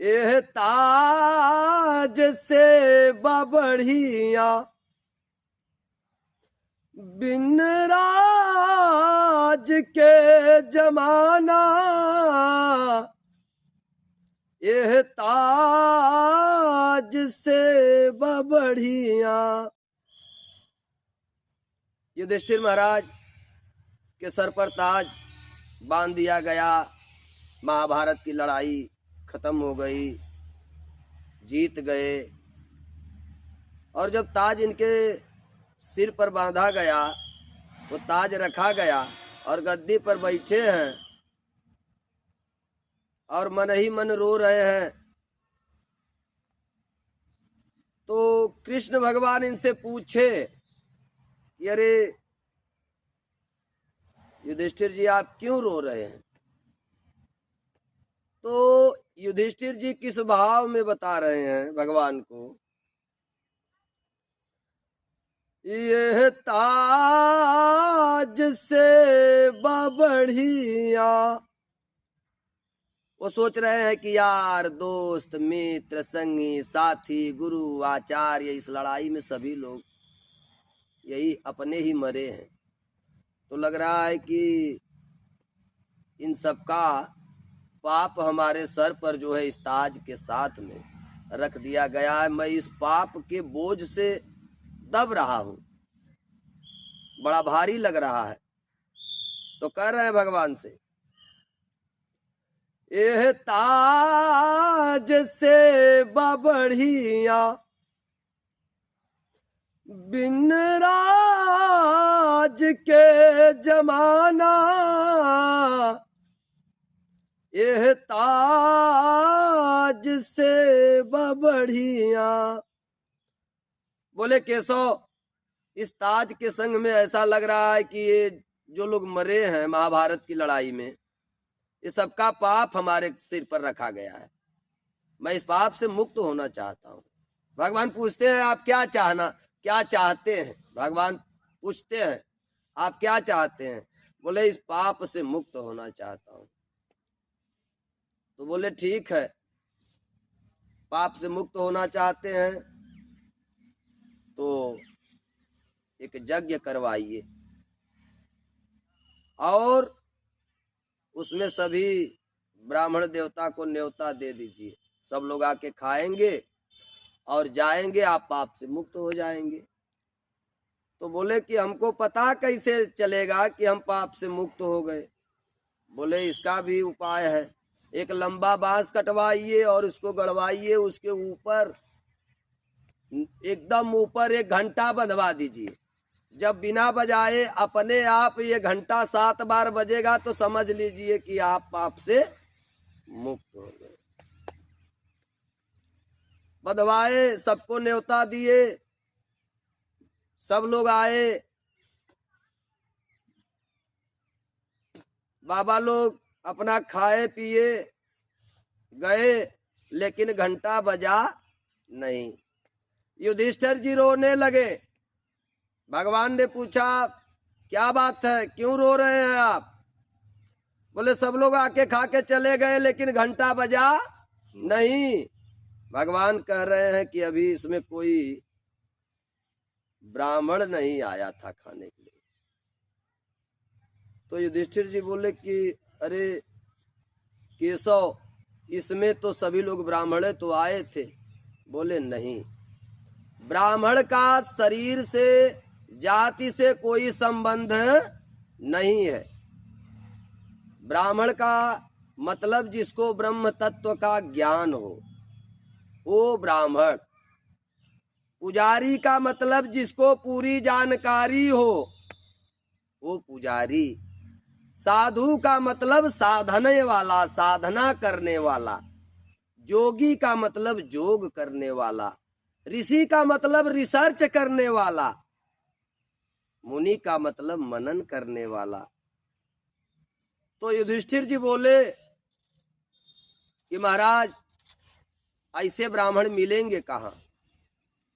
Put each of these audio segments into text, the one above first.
एह ताज से बढ़िया बिन राज के जमाना, एह ताज से बढ़िया। युधिष्ठिर महाराज के सर पर ताज बांध दिया गया। महाभारत की लड़ाई खत्म हो गई, जीत गए। और जब ताज इनके सिर पर बांधा गया, वो ताज रखा गया और गद्दी पर बैठे हैं और मन ही मन रो रहे हैं, तो कृष्ण भगवान इनसे पूछे कि अरे युधिष्ठिर जी, आप क्यों रो रहे हैं? तो युधिष्ठिर जी किस भाव में बता रहे हैं भगवान को, यह ताज से बढ़िया। वो सोच रहे हैं कि यार दोस्त मित्र संगी साथी गुरु आचार्य, इस लड़ाई में सभी लोग यही अपने ही मरे हैं। तो लग रहा है कि इन सबका पाप हमारे सर पर जो है इस ताज के साथ में रख दिया गया है। मैं इस पाप के बोझ से दब रहा हूं, बड़ा भारी लग रहा है। तो कह रहे हैं भगवान से, एह ताज से बढ़िया बिन राज के जमाना, एह ताज से बढ़िया। बोले केशव, इस ताज के संग में ऐसा लग रहा है कि ये जो लोग मरे हैं महाभारत की लड़ाई में, ये सबका पाप हमारे सिर पर रखा गया है। मैं इस पाप से मुक्त होना चाहता हूँ। भगवान पूछते हैं, आप क्या चाहते हैं? भगवान पूछते हैं, आप क्या चाहते हैं? बोले इस पाप से मुक्त होना चाहता हूँ। तो बोले ठीक है, पाप से मुक्त होना चाहते हैं तो एक यज्ञ करवाइए और उसमें सभी ब्राह्मण देवता को न्योता दे दीजिए। सब लोग आके खाएंगे और जाएंगे, आप पाप से मुक्त हो जाएंगे। तो बोले कि हमको पता कैसे चलेगा कि हम पाप से मुक्त हो गए? बोले इसका भी उपाय है। एक लंबा बांस कटवाइए और उसको गड़वाइए, उसके ऊपर एकदम ऊपर एक घंटा बंधवा दीजिए। जब बिना बजाए अपने आप ये घंटा 7 बार बजेगा तो समझ लीजिए कि आप पाप से मुक्त हो गए। बंधवाए, सबको न्योता दिए, सब लोग आए। बाबा लोग अपना खाए पिए गए, लेकिन घंटा बजा नहीं। युधिष्ठिर जी रोने लगे। भगवान ने पूछा, क्या बात है, क्यों रो रहे हैं आप? बोले सब लोग आके खा के चले गए लेकिन घंटा बजा नहीं। भगवान कह रहे हैं कि अभी इसमें कोई ब्राह्मण नहीं आया था खाने के लिए। तो युधिष्ठिर जी बोले कि अरे केशव, इसमें तो सभी लोग ब्राह्मण तो आए थे। बोले नहीं, ब्राह्मण का शरीर से जाति से कोई संबंध नहीं है। ब्राह्मण का मतलब जिसको ब्रह्म तत्व का ज्ञान हो वो ब्राह्मण। पुजारी का मतलब जिसको पूरी जानकारी हो वो पुजारी। साधु का मतलब साधने वाला, साधना करने वाला। जोगी का मतलब जोग करने वाला। ऋषि का मतलब रिसर्च करने वाला। मुनि का मतलब मनन करने वाला। तो युधिष्ठिर जी बोले कि महाराज ऐसे ब्राह्मण मिलेंगे कहाँ?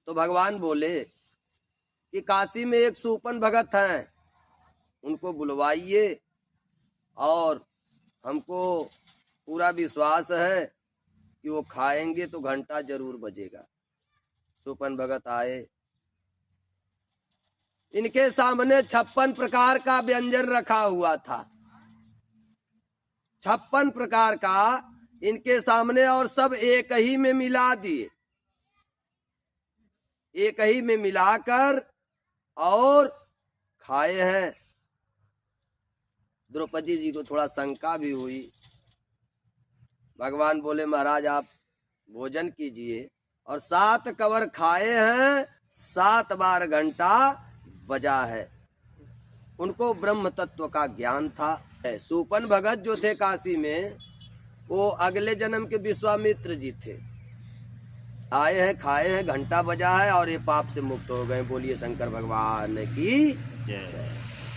तो भगवान बोले कि काशी में एक सूपन भगत हैं, उनको बुलवाइए और हमको पूरा विश्वास है कि वो खाएंगे तो घंटा जरूर बजेगा। सुपन भगत आए, इनके सामने 56 प्रकार का व्यंजन रखा हुआ था, 56 प्रकार का इनके सामने, और सब एक ही में मिला दिए, एक ही में मिलाकर और खाए हैं। द्रौपदी जी को थोड़ा शंका भी हुई। भगवान बोले महाराज आप भोजन कीजिए, और 7 कवर खाए हैं, 7 बार घंटा बजा है। उनको ब्रह्म तत्व का ज्ञान था। सुपन भगत जो थे काशी में, वो अगले जन्म के विश्वामित्र जी थे। आए हैं, खाए हैं, घंटा बजा है और ये पाप से मुक्त हो गए। बोलिए शंकर भगवान की जय।